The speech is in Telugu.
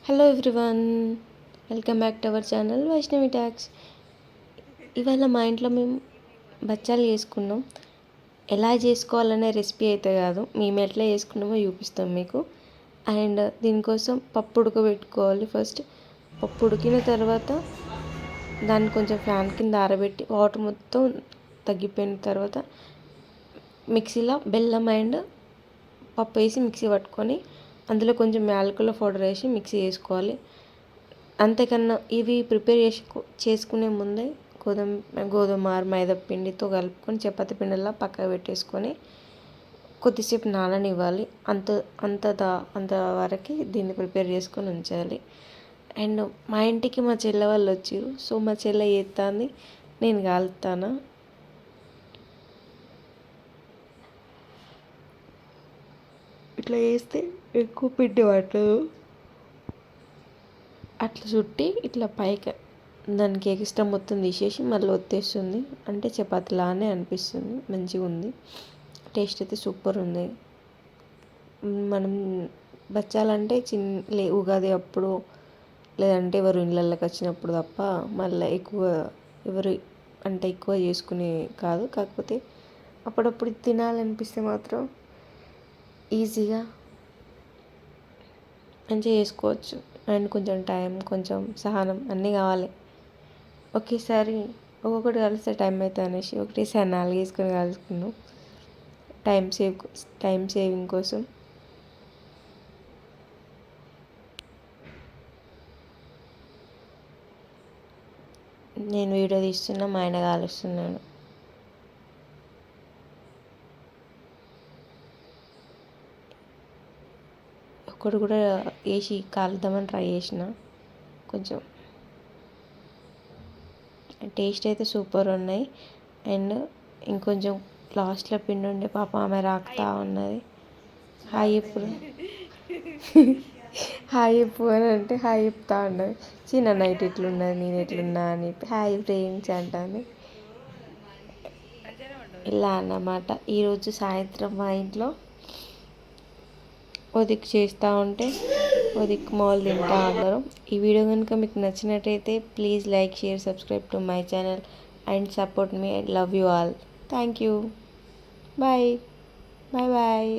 Hello everyone, welcome back to our channel Vaishnavi talks. ఇవాళ మా ఇంట్లో మేము బచ్చాలు చేసుకున్నాం. ఎలా చేసుకోవాలనే రెసిపీ అయితే కాదు, మేము ఎట్లా చేసుకున్నామో చూపిస్తాం మీకు. అండ్ దీనికోసం పప్పు ఉడకబెట్టుకోవాలి. ఫస్ట్ పప్పు ఉడికిన తర్వాత దాన్ని కొంచెం ఫ్యాన్ కింద ఆరబెట్టి వాటర్ మొత్తం తగ్గిపోయిన తర్వాత మిక్సీలో బెల్లం అండ్ పప్పు వేసి మిక్సీ పట్టుకొని అందులో కొంచెం యాలకుల పౌడర్ వేసి మిక్సీ చేసుకోవాలి. అంతేకన్నా ఇవి ప్రిపేర్ చేసుకునే ముందే గోధుమ మైదా పిండితో కలుపుకొని చపాతి పిండిలా పక్కకు పెట్టేసుకొని కొద్దిసేపు నాననివ్వాలి. అంత వరకు దీన్ని ప్రిపేర్ చేసుకొని ఉంచాలి. అండ్ మా ఇంటికి మా చెల్లె వాళ్ళు వచ్చారు. సో మా చెల్లె చేస్తుంది, నేను కాలుతాను. ఇట్లా వేస్తే ఎక్కువ పిండి పట్టదు. అట్లా చుట్టి ఇట్లా పైకి దానికి ఎక్స్ట్రా మొత్తం తీసేసి మళ్ళీ ఒత్తేస్తుంది. అంటే చపాతీలానే అనిపిస్తుంది. మంచిగా ఉంది, టేస్ట్ అయితే సూపర్ ఉంది. మనం బచ్చాలంటే ఉగాది అప్పుడు లేదంటే ఎవరు ఇళ్ళకి వచ్చినప్పుడు తప్ప మళ్ళీ ఎక్కువ చేసుకునే కాదు. కాకపోతే అప్పుడప్పుడు తినాలనిపిస్తే మాత్రం ఈజీగా మంచిగా చేసుకోవచ్చు. అండ్ కొంచెం టైం, కొంచెం సహనం అన్నీ కావాలి. ఒకేసారి ఒక్కొక్కటి కలిస్తే టైం అవుతుంది అనేసి ఒకటేసారి 4 వేసుకొని కలుసుకున్నాం టైం సేవింగ్ కోసం. నేను వీడియో తీస్తున్నా, మా ఆయన కాలుస్తున్నాడు. ఒక్కడు కూడా వేసి కాలుద్దామని ట్రై చేసిన. కొంచెం టేస్ట్ అయితే సూపర్ ఉన్నాయి. అండ్ ఇంకొంచెం లాస్ట్లో పిండి ఉండే పాప ఆమె రాకుతా ఉన్నది. హాయ్ ఎప్పుడు హాయ్ చెప్పు అని అంటే హాయ్ చెప్తా ఉన్నది. చిన్న నైట్ ఎట్లున్నది, నేను ఎట్లున్నా అని హాయ్ ఫ్రెండ్స్ అంటాను. ఇలా అన్నమాట. ఈరోజు సాయంత్రం మా ఇంట్లో దిక్కు చేస్తూ ఉంటే దిక్కు మాల్ తింటా అందరం. ఈ వీడియో కనుక మీకు నచ్చినట్టయితే please like, share, subscribe to my channel and support me. I love you all. Thank you. Bye bye.